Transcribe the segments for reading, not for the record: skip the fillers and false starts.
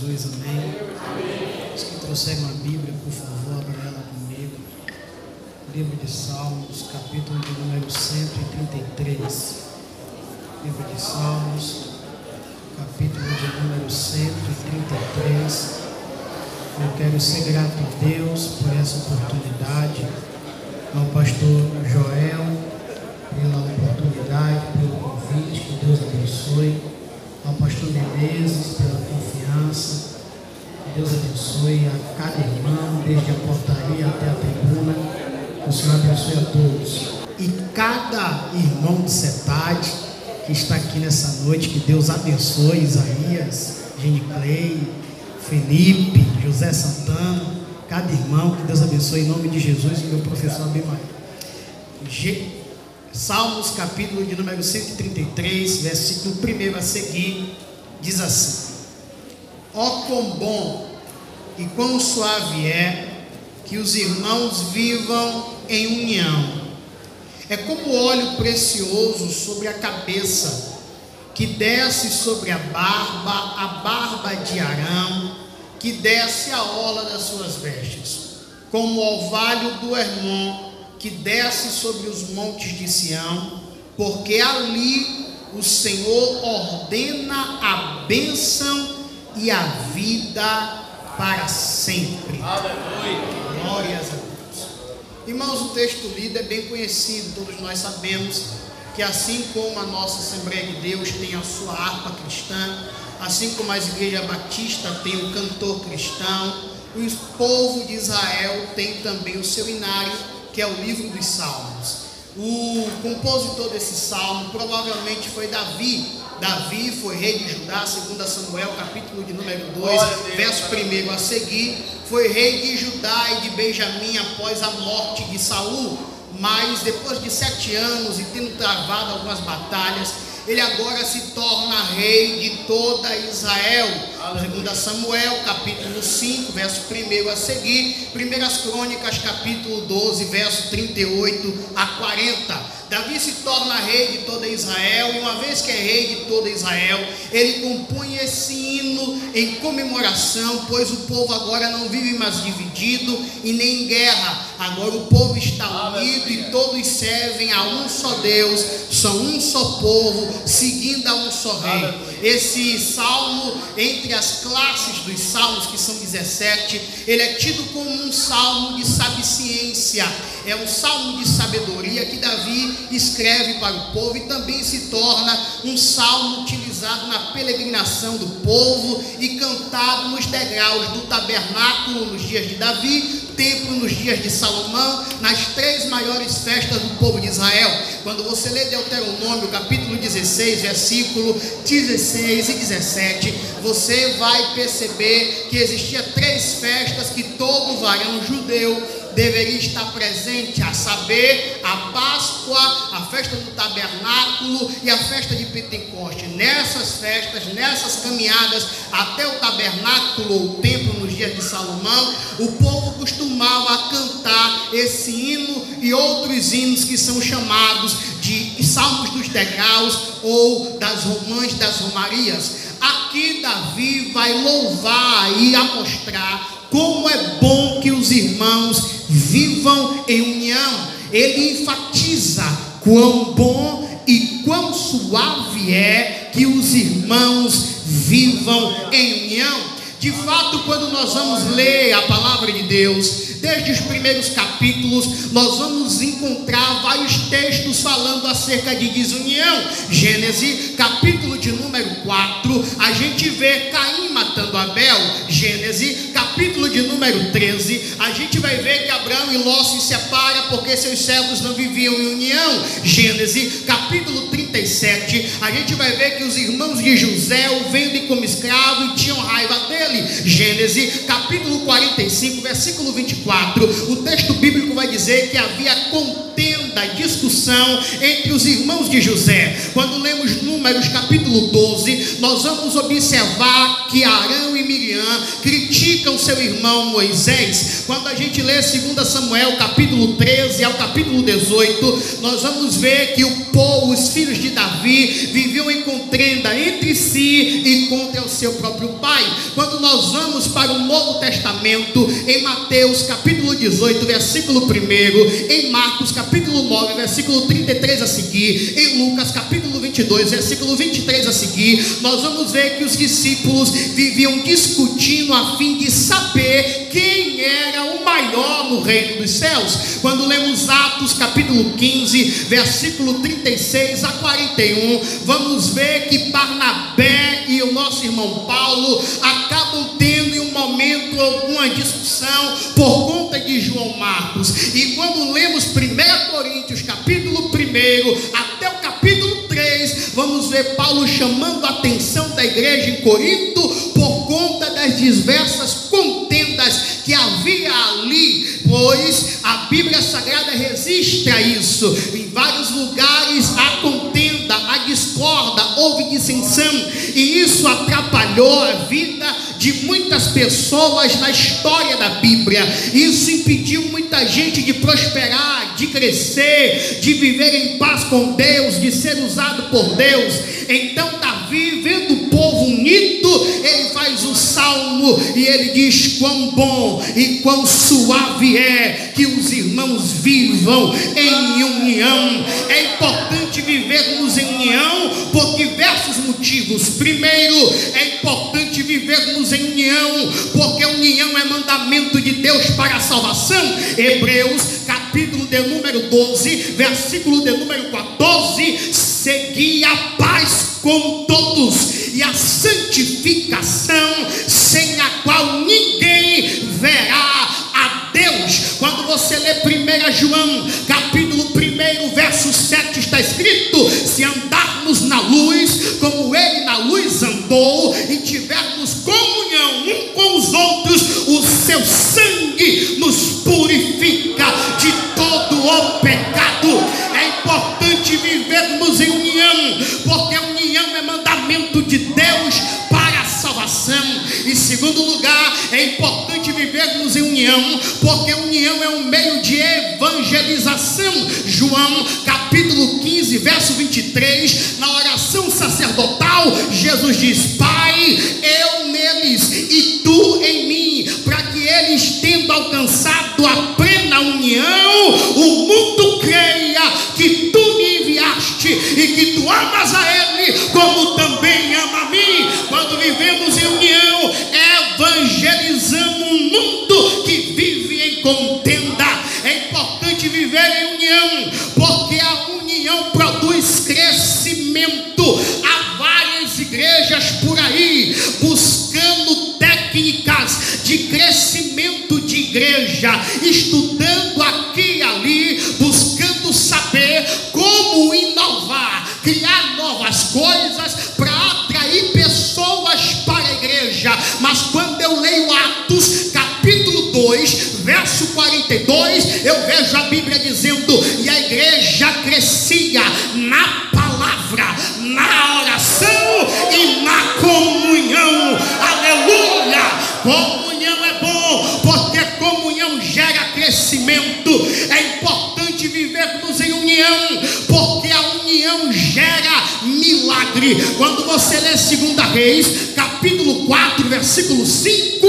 Jesus, amém. Os que trouxeram a Bíblia, por favor, abra ela comigo. Livro de Salmos, capítulo de número 133. Livro de Salmos, capítulo de número 133. Eu quero ser grato a Deus por essa oportunidade, ao pastor Joel, pela oportunidade, pelo convite, que Deus abençoe, ao pastor Menezes, pela confiança, que Deus abençoe a cada irmão, desde a portaria até a tribuna, que o Senhor abençoe a todos. E cada irmão de Setade que está aqui nessa noite, que Deus abençoe, Isaías, Gene Clay, Felipe, José Santana, cada irmão, que Deus abençoe em nome de Jesus, e meu professor Abimael. Salmos, capítulo de número 133, versículo 1 a seguir, diz assim: ó quão bom e quão suave é que os irmãos vivam em união. É como óleo precioso sobre a cabeça, que desce sobre a barba de Arão, que desce a orla das suas vestes, como o orvalho do Hermon, que desce sobre os montes de Sião, porque ali o Senhor ordena a bênção e a vida para sempre. Aleluia. Glórias a Deus. Irmãos, o texto lido é bem conhecido, todos nós sabemos que assim como a nossa Assembleia de Deus tem a sua harpa cristã, assim como a Igreja Batista tem o cantor cristão, o povo de Israel tem também o seu inário, que é o livro dos Salmos. O compositor desse salmo provavelmente foi Davi. Davi foi rei de Judá, segundo Samuel, capítulo de número 2, verso 1 a seguir. Foi rei de Judá e de Benjamim após a morte de Saul. Mas depois de 7 anos e tendo travado algumas batalhas, ele agora se torna rei de toda Israel. Segundo Samuel, capítulo 5, verso 1 a seguir. Primeiras Crônicas, capítulo 12, verso 38 a 40. Davi se torna rei de toda Israel, e uma vez que é rei de toda Israel, ele compõe esse hino em comemoração, pois o povo agora não vive mais dividido e nem em guerra. Agora o povo está unido e todos servem a um só Deus, são um só povo, seguindo a um só rei. Esse salmo, entre as classes dos salmos, que são 17, ele é tido como um salmo de sabiciência. É um salmo de sabedoria que Davi escreve para o povo, e também se torna um salmo utilizado na peregrinação do povo e cantado nos degraus do tabernáculo nos dias de Davi, templo nos dias de Salomão, nas 3 maiores festas do povo de Israel. Quando você lê Deuteronômio, capítulo 16, versículo 16 e 17, você vai perceber que existia 3 festas que todo varão judeu deveria estar presente, a saber, a Páscoa, a festa do tabernáculo e a festa de Pentecoste. Nessas festas, nessas caminhadas até o tabernáculo ou o templo nos dias de Salomão, o povo costumava cantar esse hino e outros hinos que são chamados de salmos dos degraus ou das romãs, das romarias. Aqui Davi vai louvar e mostrar como é bom que os irmãos vivam em união. Ele enfatiza quão bom e quão suave é que os irmãos vivam em união. De fato, quando nós vamos ler a palavra de Deus, desde os primeiros capítulos, nós vamos encontrar vários textos falando acerca de desunião. Gênesis, capítulo de número 4, a gente vê Caim matando Abel. Gênesis, capítulo de número 13, a gente vai ver que Abraão e Ló se separam porque seus servos não viviam em união. Gênesis, capítulo 37, a gente vai ver que os irmãos de José o vendem como escravo e tinham raiva dele. Gênesis, capítulo 45, versículo 24, o texto bíblico vai dizer que havia contenda, discussão entre os irmãos de José. Quando lemos Números, capítulo 12, nós vamos observar que Arão e e Miriam criticam seu irmão Moisés. Quando a gente lê 2 Samuel capítulo 13 ao capítulo 18, nós vamos ver que os filhos de Davi viviam em contenda entre si e contra o seu próprio pai. Quando nós vamos para o Novo Testamento, em Mateus capítulo 18 versículo 1, em Marcos capítulo 9 versículo 33 a seguir, em Lucas capítulo 22 versículo 23 a seguir, nós vamos ver que os discípulos viviam discutindo a fim de saber quem era o maior no reino dos céus. Quando lemos Atos capítulo 15 versículo 36 a 41, vamos ver que Barnabé e o nosso irmão Paulo acabam tendo em um momento alguma discussão por conta de João Marcos. E quando lemos 1 Coríntios capítulo 1 até o capítulo 3, vamos ver Paulo chamando a atenção da igreja em Corinto por conta das diversas contendas que havia ali, pois a Bíblia Sagrada registra isso. Em vários lugares há contenda, há discórdia, houve dissensão, e isso atrapalhou a vida de muitas pessoas na história da Bíblia. Isso impediu muita gente de prosperar, de crescer, de viver em paz com Deus, de ser usado por Deus. Então Davi, vendo o povo unido, ele faz um salmo e ele diz: quão bom e quão suave é que os irmãos vivam em união. É importante vivermos em união por diversos motivos. Primeiro, é importante vivermos em união porque a união é mandamento de Deus para a salvação. Hebreus capítulo de número 12 versículo de número 14: segui a paz com todos e a santificação, sem a qual ninguém verá a Deus. Quando você lê 1 João capítulo 1 verso 7, está escrito: se andarmos na luz como ele na luz andou, e tivermos comunhão um com os outros, o seu sangue nos purifica de todo o pecado. É importante vivermos em união, porque a união é mandamento de Deus para a salvação. Em segundo lugar, é importante vivermos em união, porque a união é um meio de evangelização. João capítulo 15 verso 23, na oração sacerdotal, Jesus diz: Pai, eu neles e tu em mim, para que eles, tendo alcançado a plena união, o mundo creia que tu me enviaste e que tu amas a ele como também ama a mim. Quando vivemos em união, evangelizamos um mundo que vive em contenda. É importante viver em união, porque a união produz crescimento. Há várias igrejas por aí buscando técnicas de crescimento de igreja, estudando aqui e ali, buscando saber como inovar, criar novas coisas para atrair pessoas para a igreja. Mas quando eu leio Atos capítulo 2 verso 42, eu vejo a Bíblia dizendo: e a igreja crescia na palavra, na oração e na comunhão. Aleluia! Comunhão é bom, porque comunhão gera crescimento. É importante vivermos em união, porque a união gera milagre. Quando você lê 2 Reis capítulo 4 versículo 5,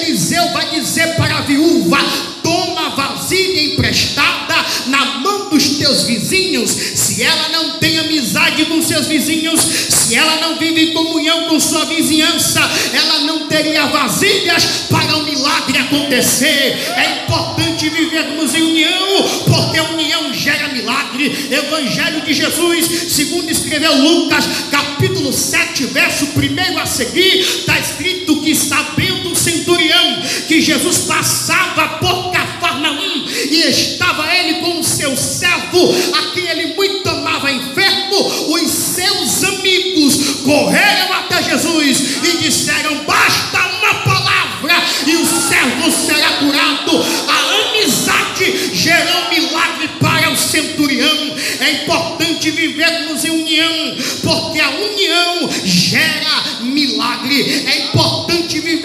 Eliseu vai dizer para a viúva: toma vasilha emprestada na mão dos teus vizinhos. Se ela não tem amizade com seus vizinhos, se ela não vive em comunhão com sua vizinhança, ela não teria vasilhas para o milagre acontecer. É importante vivermos em união, porque a união gera milagre. Evangelho de Jesus, segundo escreveu Lucas, capítulo 7, verso 1 a seguir, está escrito que, sabendo o centurião que Jesus passava por Cafarnaum e estava ele com o seu servo, a quem ele muito amava, enfermo, os seus amigos correram até Jesus e disseram: basta uma palavra e o servo será curado. A amizade gerou milagre para o centurião. É importante vivermos em união, porque a união gera milagre. É importante viver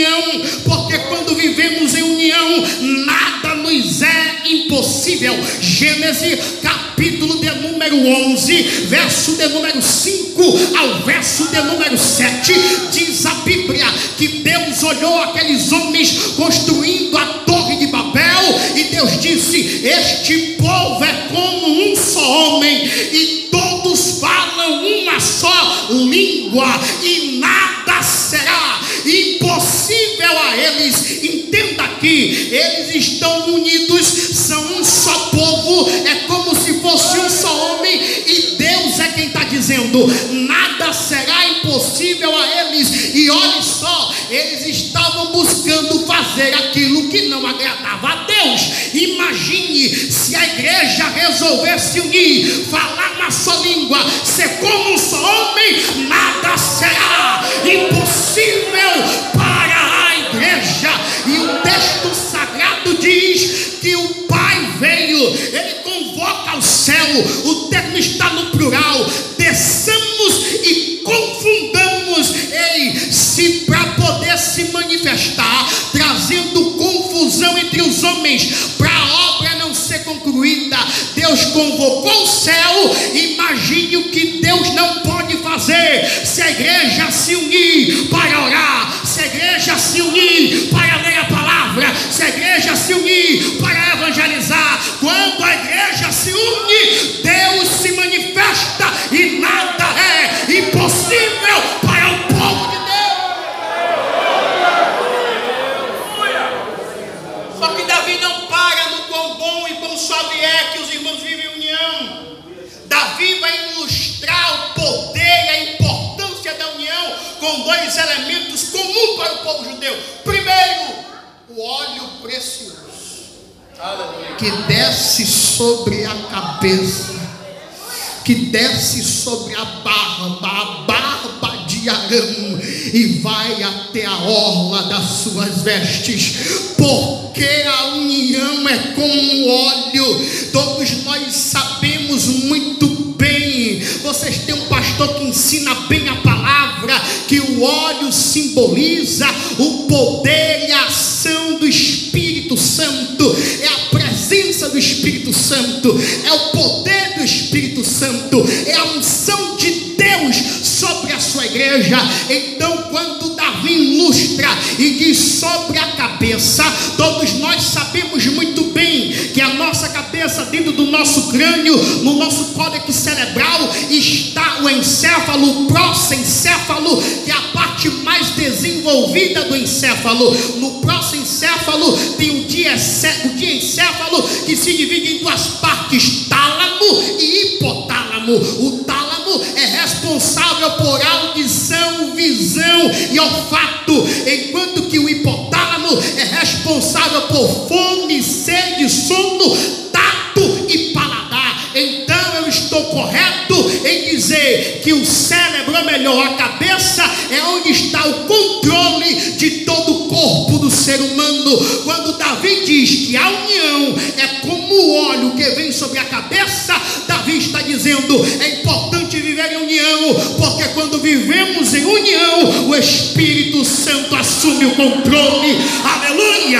união, porque quando vivemos em união, nada nos é impossível. Gênesis capítulo de número 11, verso de número 5 ao verso de número 7, diz a Bíblia que Deus olhou aqueles homens construindo a torre de Babel, e Deus disse: este povo é como um só homem, e todos falam uma só língua, e nada será impossível a eles. Entenda aqui, eles estão unidos, são um só povo, é como se fosse um só homem, e Deus é quem está dizendo: nada será impossível a eles. E olhe só, eles estavam buscando fazer aquilo que não agradava a Deus. Imagine se a igreja resolvesse unir, falar uma só língua, ser como um só homem, nada será impossível para a igreja. E o texto sagrado diz que o Pai veio, ele convoca o céu, o termo está no plural, desçamos e confundamos, se para poder se manifestar, trazendo confusão entre os homens, para a obra não ser concluída. Deus convocou o céu. Imagine o que Deus não pode fazer se a igreja se unir para orar, se a igreja se unir para ler a palavra, se a igreja se unir para evangelizar. Quando a igreja se une, Deus se manifesta e nada é impossível para o povo de Deus. Só que Davi não para no quão bom e quão suave é que os irmãos vivem em união. Davi vai ilustrar o poder e a importância da união com dois elementos comuns para o povo judeu. Primeiro, o óleo precioso, que desce sobre a cabeça, que desce sobre a barba de Arão, e vai até a orla das suas vestes, porque a união é como óleo. Todos nós sabemos muito bem, vocês têm um pastor que ensina bem a palavra, que o óleo simboliza o poder e a ação do Espírito Santo, é a presença do Espírito Santo, é o poder do Espírito Santo, é a unção de Deus sobre a sua igreja. Então, quando Davi ilustra e diz sobre a cabeça, todos nós sabemos muito bem que a nossa cabeça, dentro do nosso crânio, no nosso córtex cerebral, está o encéfalo, o prosencéfalo, que é a parte mais desenvolvida do encéfalo. No prosencéfalo tem o diencéfalo, que se divide em duas partes: tálamo e hipotálamo. O tálamo é responsável por audição, visão e olfato, enquanto que o hipotálamo é responsável por fome, sede, sono, tato e paladar. Então eu estou correto em dizer que o cérebro, ou melhor, a cabeça, é onde está o controle de todo o corpo do ser humano. Quando Davi diz que a união é como o óleo que vem sobre a cabeça, Davi está dizendo: é importante viver em união, porque quando vivemos em união, o Espírito Santo assume o controle. Aleluia!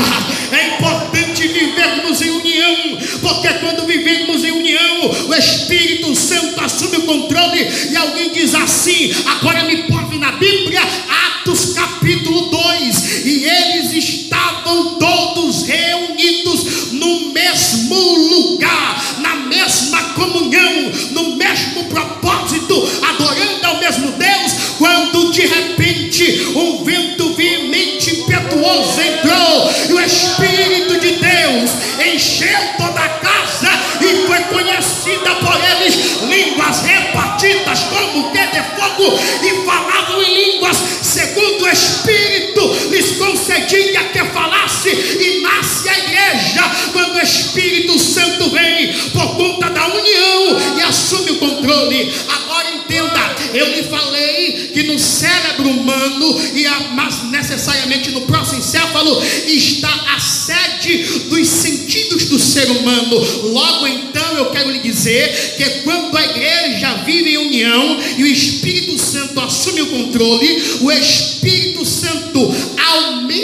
É importante vivermos em união, porque quando vivemos em união, o Espírito Santo assume o controle. E alguém diz assim: agora me pode na Bíblia, Atos capítulo 2, e eles estavam todos reunidos no mesmo lugar, na mesma comunhão, no mesmo propósito, adorando ao mesmo Deus, quando de repente um vento veemente, impetuoso entrou, e o Espírito de Deus encheu toda a casa, e foi conhecida por eles línguas repartidas como que de fogo, e falavam em línguas segundo o Espírito lhes concedia que falasse. E nasce a igreja quando o Espírito Santo vem por conta da união e assume o controle. Agora entenda, eu lhe falei que no cérebro humano, mas necessariamente no prosencéfalo, está a sede dos sentidos do ser humano. Logo então eu quero lhe dizer que quando a igreja vive em união e o Espírito Santo assume o controle, o Espírito Santo aumenta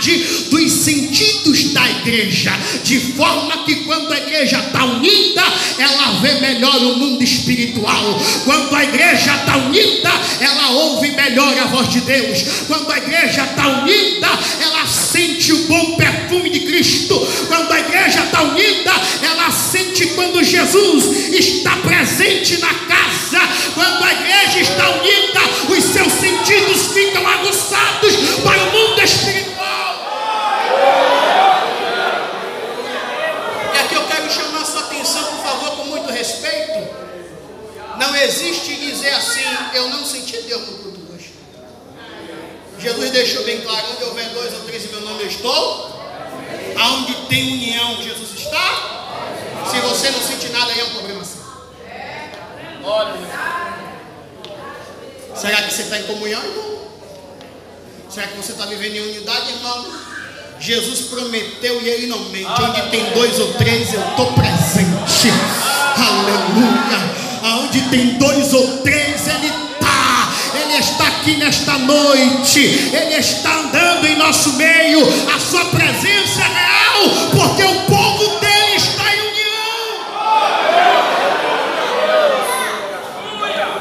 unidade dos sentidos da igreja, de forma que quando a igreja está unida, ela vê melhor o mundo espiritual. Quando a igreja está unida, ela ouve melhor a voz de Deus. Quando a igreja está unida, ela sente o bom perfume de Cristo. Quando a igreja está unida, ela sente quando Jesus está presente na casa. Quando a igreja está unida, os seus sentidos ficam aguçados para o mundo espiritual. E aqui eu quero chamar a sua atenção, por favor, com muito respeito. Não existe dizer assim: eu não senti Deus no culto hoje. Jesus deixou bem claro: onde houver 2 ou 3 em meu nome eu estou. Aonde tem união, Jesus está. Se você não sentir nada, aí é um problema assim. Será que você está em comunhão, irmão? Será que você está vivendo em unidade, irmão? Jesus prometeu e ele não mente. Onde tem 2 ou 3, eu estou presente. Aleluia. Aonde tem 2 ou 3, ele está. Ele está aqui nesta noite. Ele está andando em nosso meio. A sua presença é real, porque o povo dele está em união.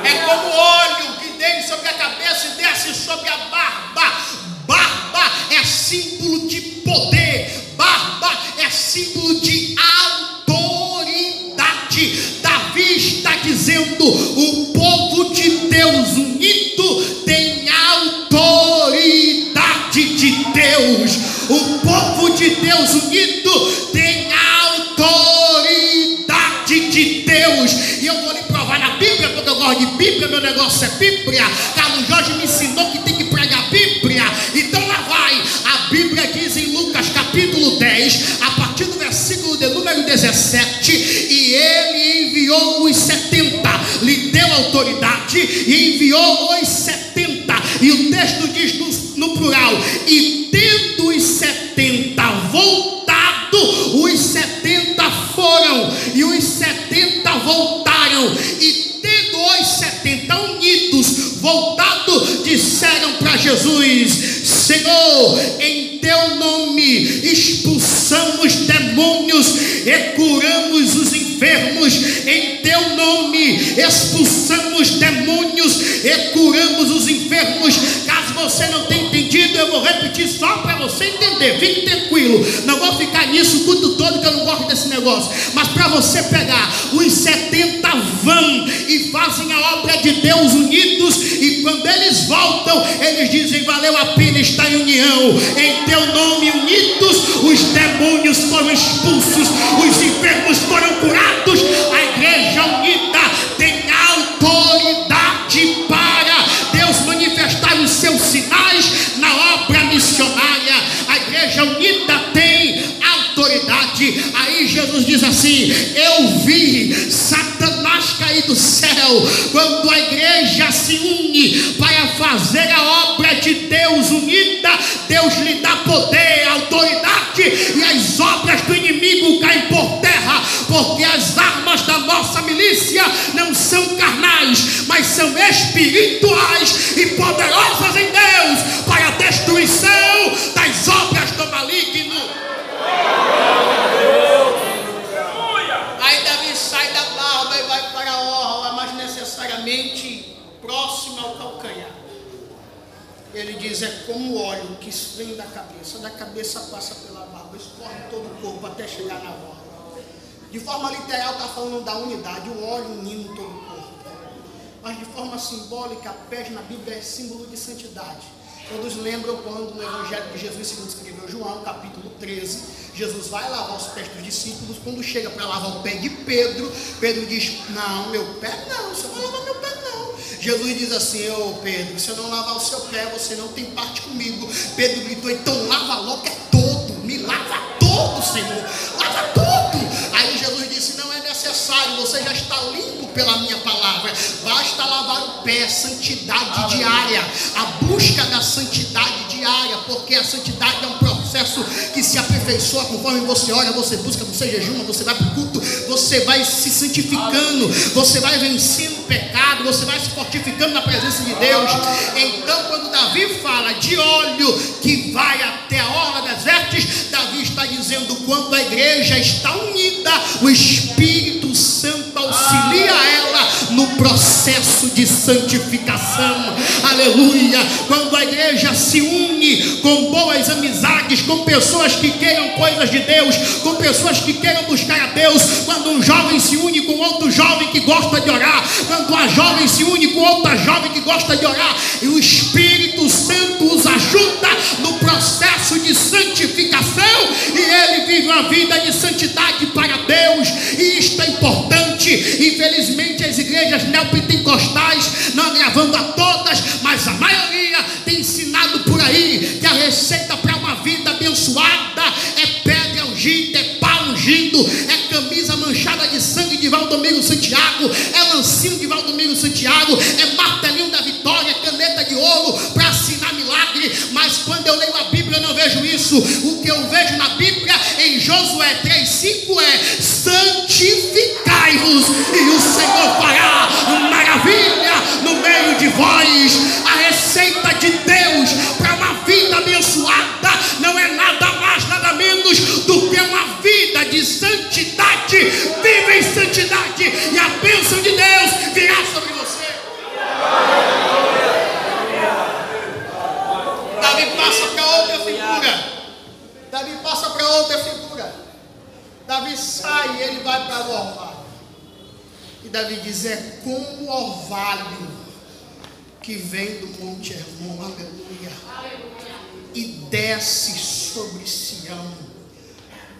É como óleo que desce sobre a cabeça e desce sobre a barba. Barba é símbolo de poder. Barba é símbolo de autoridade. Davi está dizendo: o povo de Deus unido tem autoridade de Deus. O povo de Deus unido tem autoridade de Deus. E eu vou lhe provar na Bíblia, porque eu gosto de Bíblia, meu negócio é Bíblia. Carlos Jorge me ensinou que tem que pregar Bíblia. Então lá vai. A Bíblia diz em Lucas capítulo 10, a partir do versículo de número 17: e ele enviou os 70, lhe deu autoridade e enviou os 70. E o texto diz no plural: e tendo os 70 voltado, os 70 foram, e os 70 voltaram, e tendo os 70 unidos, voltado, disseram para Jesus: Senhor, em teu nome expulsamos demônios e curamos os enfermos. Em teu nome expulsamos demônios e curamos os enfermos. Caso você não tenha entendido, eu vou repetir só para você entender. Fique tranquilo, não vou ficar nisso o culto todo, que eu não gosto desse negócio. Mas para você pegar, os 70 vão e fazem a obra de Deus unidos, e quando eles voltam, eles dizem: valeu a pena estar em união. Em teu nome unidos, os demônios foram expulsos, os enfermos foram curados. A igreja unida tem autoridade para Deus manifestar os seus sinais na obra missionária. A igreja unida tem autoridade. Aí Jesus diz assim: eu vi Satanás cair do céu. Quando a igreja se une para fazer a obra de Deus unida, Deus lhe dá poder, autoridade, e as obras do inimigo caem por terra, porque as armas da nossa milícia não são carnais, mas são espirituais e poderosas em Deus para a destruição das obras do maligno. Aí Davi sai da barba e vai para a orla, mas necessariamente próximo ao calcanhar. Ele diz: é como óleo que vem da cabeça passa pela barba, escorre todo o corpo até chegar na orla. De forma literal está falando da unidade, o óleo unindo todo o corpo. Mas de forma simbólica, pés na Bíblia é símbolo de santidade. Todos lembram quando no Evangelho de Jesus, segundo escreveu João, capítulo 13, Jesus vai lavar os pés dos discípulos. Quando chega para lavar o pé de Pedro, Pedro diz: não, meu pé não, você não vai lavar meu pé não. Jesus diz assim: ô Pedro, se eu não lavar o seu pé, você não tem parte comigo. Pedro gritou: então lava logo é todo, me lava todo, Senhor, lava todo. Aí Jesus disse: não é necessário, você já está limpo pela minha palavra, basta lavar o pé. Santidade diária, a busca da santidade diária, porque a santidade é um processo que se aperfeiçoa conforme você ora, você busca, você jejuma, você vai para o culto, você vai se santificando, você vai vencendo o pecado, você vai se fortificando na presença de Deus. Então quando Davi fala de óleo que vai até a orla quando a igreja está unida, o Espírito Santo auxilia ela no processo de santificação. Aleluia. Quando a igreja se une com boas amizades, com pessoas que queiram coisas de Deus, com pessoas que queiram buscar a Deus, quando um jovem se une com outro jovem que gosta de orar, quando uma jovem se une com outra jovem que gosta de orar, e o Espírito Santo os ajuda no processo de santificação, e ele vive uma vida de santidade para Deus. E isto é importante. Infelizmente as igrejas neopentecostais, não agravando a todas, mas a maioria tem ensinado por aí que a receita para uma vida abençoada é pedra ungida, é pau ungido, é camisa manchada de sangue de Valdomiro Santiago, é lancinho de Valdomiro Santiago, é martelinho da vitória, é caneta de ouro para assinar milagre. Mas quando eu leio a Bíblia eu não vejo isso. O que eu vejo na Bíblia em Josué 3:5 é: santificai-vos e o Senhor fará maravilha no meio de vós. A receita de Deus para uma vida abençoada não é nada mais, nada menos do que uma vida de santidade. Viva em santidade e a bênção de Deus virá sobre você. Davi passa para outra figura. Davi sai e ele vai para o orvalho. E Davi diz: é como o orvalho que vem do Monte Hermon, aleluia, e desce sobre Sião.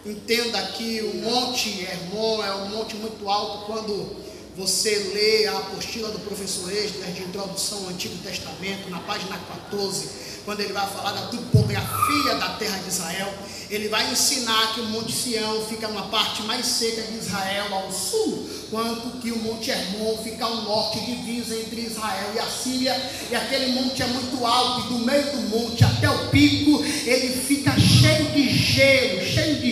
Entenda que o Monte Hermon é um monte muito alto. Quando você lê a apostila do professor Esdras de introdução ao Antigo Testamento, na página 14, quando ele vai falar da topografia da terra de Israel, ele vai ensinar que o Monte Sião fica numa parte mais seca de Israel ao sul, quanto que o Monte Hermon fica ao norte, divisa entre Israel e a Síria. E aquele monte é muito alto, e do meio do monte até o pico ele fica cheio de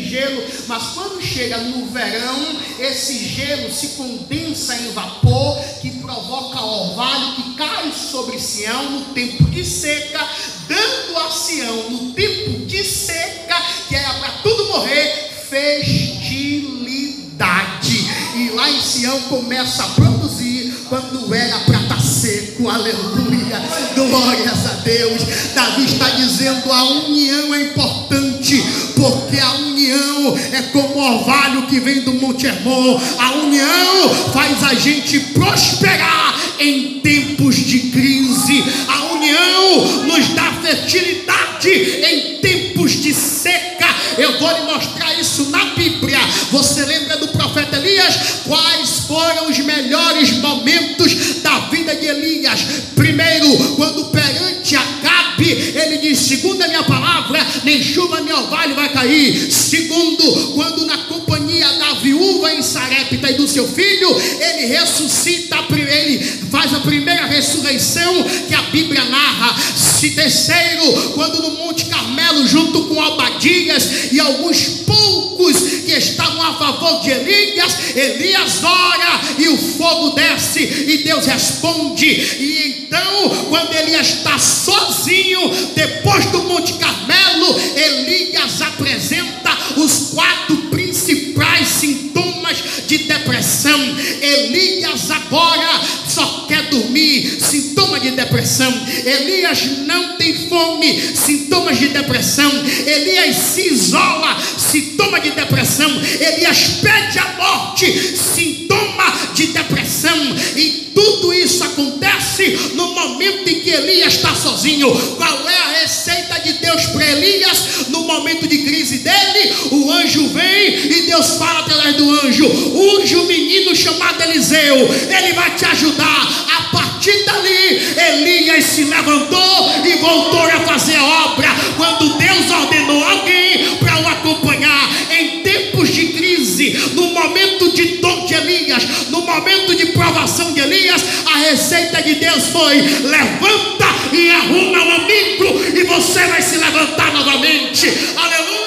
gelo, mas quando chega no verão, esse gelo se condensa em vapor, que provoca orvalho que cai sobre Sião no tempo de seca, dando a Sião no tempo de seca, que era para tudo morrer, fertilidade. E lá em Sião começa a produzir quando era para estar seco. Aleluia, glórias a Deus. Davi está dizendo: a união é importante, porque a união é como o orvalho que vem do Monte Hermon. A união faz a gente prosperar em tempos de crise. A união nos dá fertilidade em tempos de seca. Eu vou lhe mostrar isso na Bíblia. Você lembra do profeta Elias? Quais foram os melhores momentos da vida de Elias? Primeiro, quando perante Acabe, ele diz: segundo a minha palavra, nem chuva nem orvalho vai cair. Segundo, quando na companhia da viúva em Sarepta e do seu filho, ele ressuscita, ele faz a primeira ressurreição que a Bíblia narra. Terceiro, quando no Monte Carmelo, junto com Obadias e alguns poucos que estavam a favor de Elias ora e o fogo desce e Deus responde. E então, quando Elias está sozinho, depois do Monte Carmelo, Elias apresenta os 4 principais sintomas de depressão. Elias agora só quer dormir, sintoma de depressão. Elias não tem fome, sintomas de depressão. Elias se isola, sintoma de depressão. Elias pede a morte, sintoma de depressão. E tudo isso acontece no momento em que Elias está sozinho. Qual é a receita de Deus para Elias? No momento de crise dele, o anjo vem e Deus fala através do anjo: unge um menino chamado Eliseu, ele vai te ajudar. A partir dali, Elias se levantou e voltou a fazer a obra. Quando Deus ordenou alguém para o acompanhar em tempos de crise, no momento de dor de Elias, no momento de provação de Elias, a receita de Deus foi: levanta e arruma um amigo e você vai se levantar novamente. Aleluia!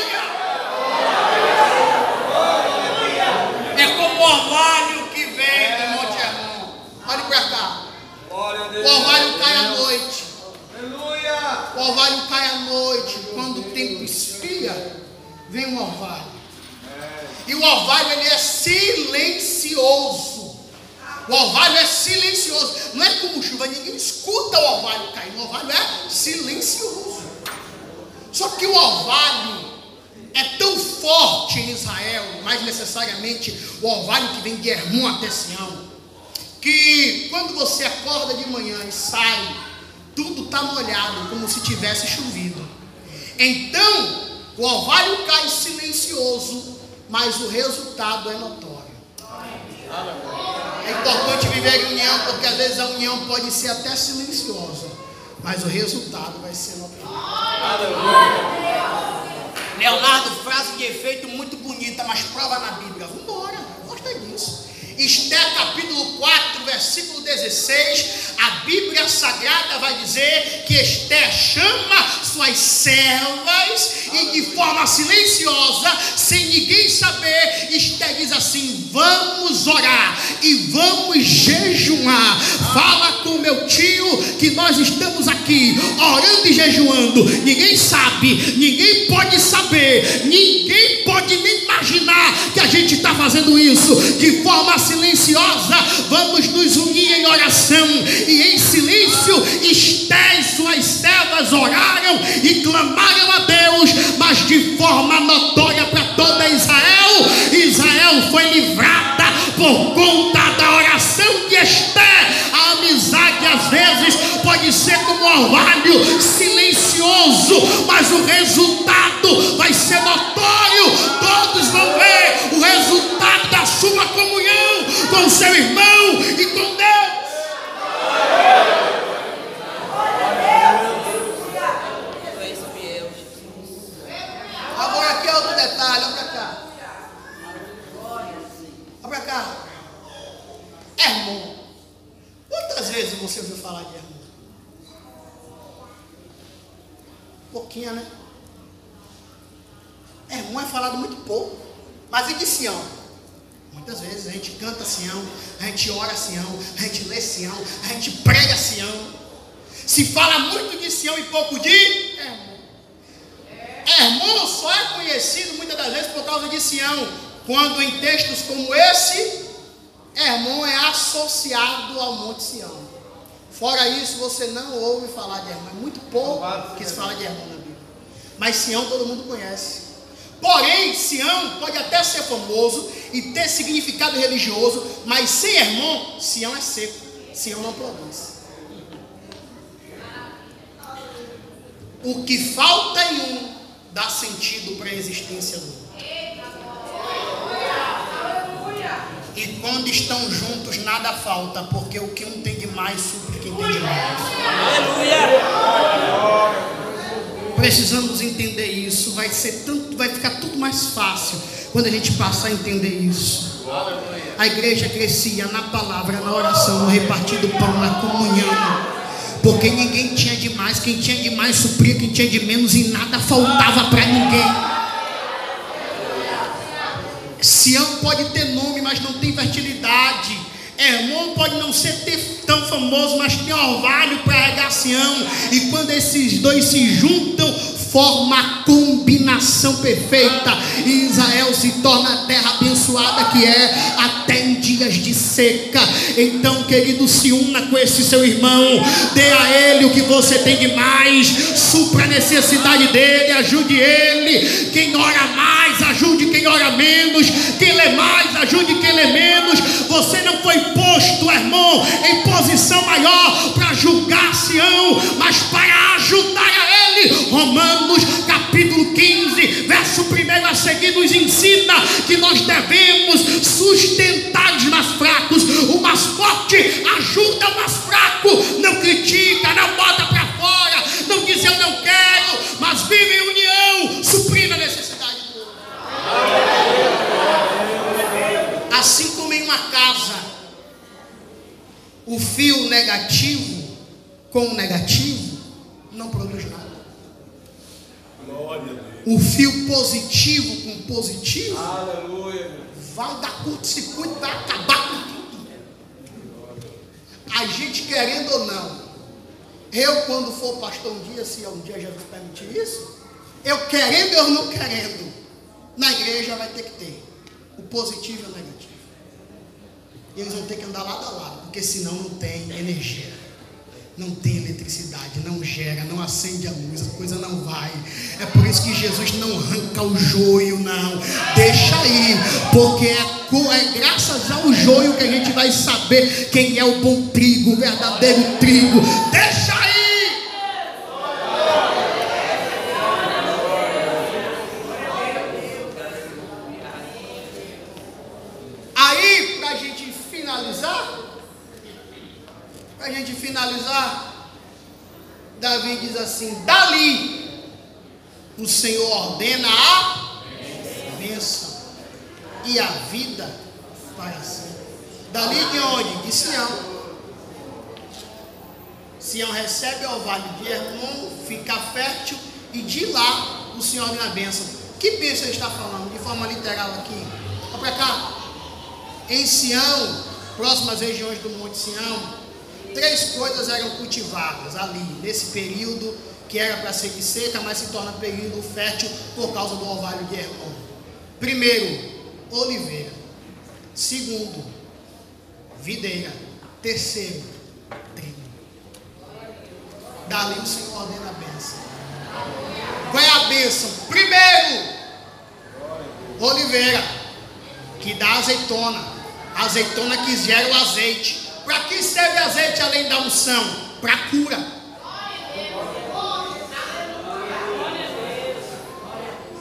É como o orvalho que vem do Monte Hermon. Olhe para cá. O orvalho cai à noite. O orvalho cai à noite. Quando o tempo esfria, vem um orvalho. E o orvalho, ele é silencioso. O orvalho é silencioso. Não é como chuva, ninguém escuta o orvalho cair. O orvalho é silencioso. Só que o orvalho é tão forte em Israel, mais necessariamente o orvalho que vem de Hermon até Sião, que quando você acorda de manhã e sai, tudo está molhado, como se tivesse chovido. Então, o orvalho cai silencioso, mas o resultado é notório. É importante viver em união, porque às vezes a união pode ser até silenciosa, mas o resultado vai ser notório. Leonardo, frase de efeito muito bonita, mas prova na Bíblia. Vamos embora, gosta disso. Esther capítulo 4, versículo 16, a Bíblia Sagrada vai dizer que Esther chama suas servas e de forma silenciosa, sem ninguém saber, Esther diz assim: vamos orar e vamos jejuar. Fala com meu tio que nós estamos aqui orando e jejuando. Ninguém sabe, ninguém pode saber, ninguém pode nem imaginar que a gente está fazendo isso de forma silenciosa. Vamos nos unir em oração. E em silêncio, Esther e suas servas oraram e clamaram a Deus, mas de forma notória para toda Israel. Israel foi livrada por conta da oração de Esther. A amizade às vezes pode ser como um orvalho silencioso, mas o resultado vai ser notório. Todos vão ver o resultado da sua comunhão com seu irmão e com Deus. Agora aqui é outro detalhe, olha para cá. Olha para cá. Hermon. Quantas vezes você ouviu falar de Hermon? Pouquinha, né? Hermon é falado muito pouco. Mas e de Sião? Muitas vezes a gente canta Sião, a gente ora Sião, a gente lê Sião, a gente prega Sião. Se fala muito de Sião e pouco de Hermon. Hermon só é conhecido muitas das vezes por causa de Sião, quando em textos como esse, Hermon é associado ao Monte Sião. Fora isso, você não ouve falar de Hermon. É muito pouco que se fala de Hermon na Bíblia. Mas Sião todo mundo conhece. Porém, Sião pode até ser famoso e ter significado religioso, mas sem Hermon, Sião é seco. Sião não produz. O que falta em um dá sentido para a existência do outro. E quando estão juntos, nada falta, porque o que um tem de mais supre quem tem de mais. Precisamos entender isso. Vai ficar tudo mais fácil quando a gente passar a entender isso. A igreja crescia na palavra, na oração, no repartir do pão, na comunhão. Porque ninguém tinha demais, quem tinha demais supria quem tinha de menos e nada faltava para ninguém. Sião pode ter nome, mas não tem fertilidade. Hermon pode não ser tão famoso, mas tem orvalho para regar Sião. E quando esses dois se juntam, forma a combinação perfeita. E Israel se torna a terra abençoada que é, até em dias de seca. Então, querido, se una com esse seu irmão, dê a ele o que você tem de mais, supra a necessidade dele, ajude ele. Quem ora mais, ajude quem ora menos. Quem lê mais, ajude quem lê menos. Você não foi posto, irmão, em posição maior para julgar Sião, mas para ajudar a ele. Romanos capítulo 15, verso 1 a seguir nos ensina que nós devemos sustentar os mais fracos. O mais forte ajuda o mais fraco, não critica, não bota para fora, não diz eu não quero, mas vive em união, suprindo a necessidade do outro. Assim como em uma casa, o fio negativo com o negativo não produz nada. O fio positivo com positivo, vai dar curto-circuito, vai acabar com tudo. A gente querendo ou não, eu quando for pastor um dia, se um dia Jesus permitir isso, eu querendo ou não querendo, na igreja vai ter que ter. o positivo e o negativo. E eles vão ter que andar lado a lado, porque senão não tem energia, não tem eletricidade, não gera, não acende a luz, a coisa não vai. É por isso que Jesus não arranca o joio, não. Deixa aí, porque é graças ao joio que a gente vai saber quem é o bom trigo, o verdadeiro trigo. Deixa aí. Aí, para a gente finalizar, Davi diz assim: dali o Senhor ordena a bênção e a vida para sempre. Dali de onde? De Sião. Sião recebe o vale de Hermon, fica fértil, e de lá o Senhor ordena a bênção. Que bênção ele está falando? De forma literal aqui. Olha para cá. Em Sião, próximas regiões do Monte Sião, 3 coisas eram cultivadas ali, nesse período que era para ser de seca, mas se torna período fértil por causa do orvalho de Hermon. Primeiro, oliveira. Segundo, videira. Terceiro, trigo. Dali o Senhor ordena a bênção. Qual é a bênção? Primeiro, oliveira, que dá azeitona. Azeitona que gera o azeite. Para que serve azeite além da unção? Para cura.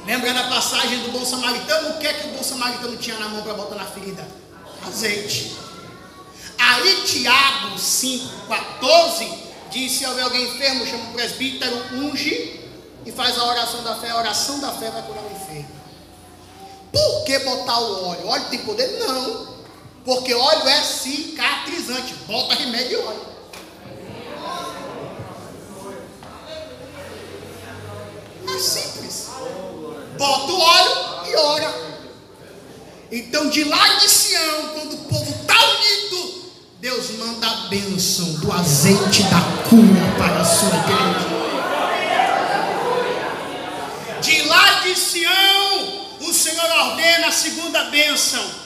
Lembrando a passagem do bom samaritano, o que é que o bom samaritano tinha na mão para botar na ferida? Azeite. Aí Tiago 5,14 diz: se houver alguém enfermo, chama o presbítero, unge e faz a oração da fé. A oração da fé vai curar o enfermo. Por que botar o óleo? O óleo tem poder? Não. Porque óleo é cicatrizante. Bota remédio e óleo. É simples. Bota o óleo e ora. Então, de lá de Sião, quando o povo está unido, Deus manda a bênção do azeite da cura para a sua igreja. De lá de Sião, o Senhor ordena a segunda bênção.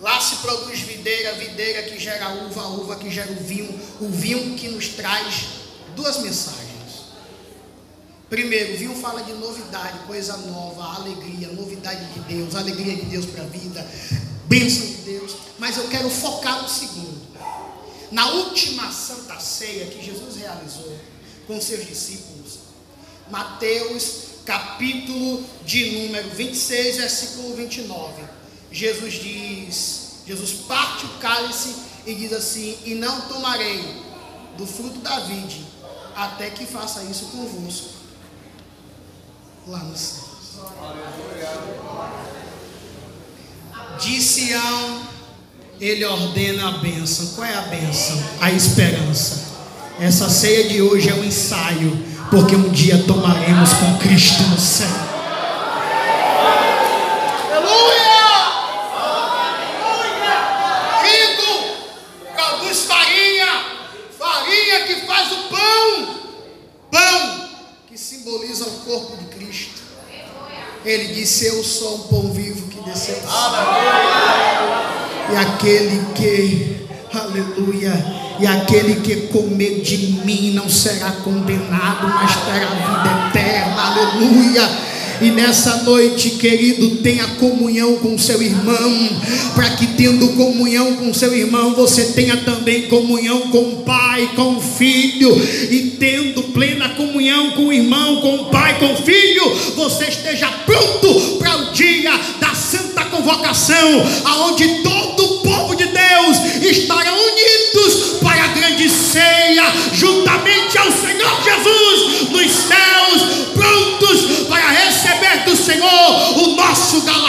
Lá se produz videira, videira que gera uva, uva que gera o vinho que nos traz 2 mensagens. Primeiro, o vinho fala de novidade, coisa nova, alegria, novidade de Deus, alegria de Deus para a vida, bênção de Deus. Mas eu quero focar no segundo. Na última Santa Ceia que Jesus realizou com seus discípulos, Mateus capítulo de número 26, versículo 29. Jesus parte o cálice e diz assim: e não tomarei do fruto da vide, até que faça isso convosco lá no céu. De Sião, ele ordena a bênção. Qual é a bênção? A esperança. Essa ceia de hoje é um ensaio, porque um dia tomaremos com Cristo no céu. Simboliza o corpo de Cristo. Ele disse: eu sou um pão vivo que desceu do céu. E aquele que, aleluia, e aquele que comer de mim não será condenado, mas terá vida eterna. Aleluia. E nessa noite, querido, tenha comunhão com seu irmão, para que tendo comunhão com seu irmão, você tenha também comunhão com o Pai, com o Filho. E tendo plena comunhão com o irmão, com o Pai, com o Filho, você esteja pronto para o dia da santa convocação, aonde todo o povo de Deus estará unidos para a grande ceia, juntamente ao Senhor Jesus nos céus, prontos para receber do Senhor o nosso galardão.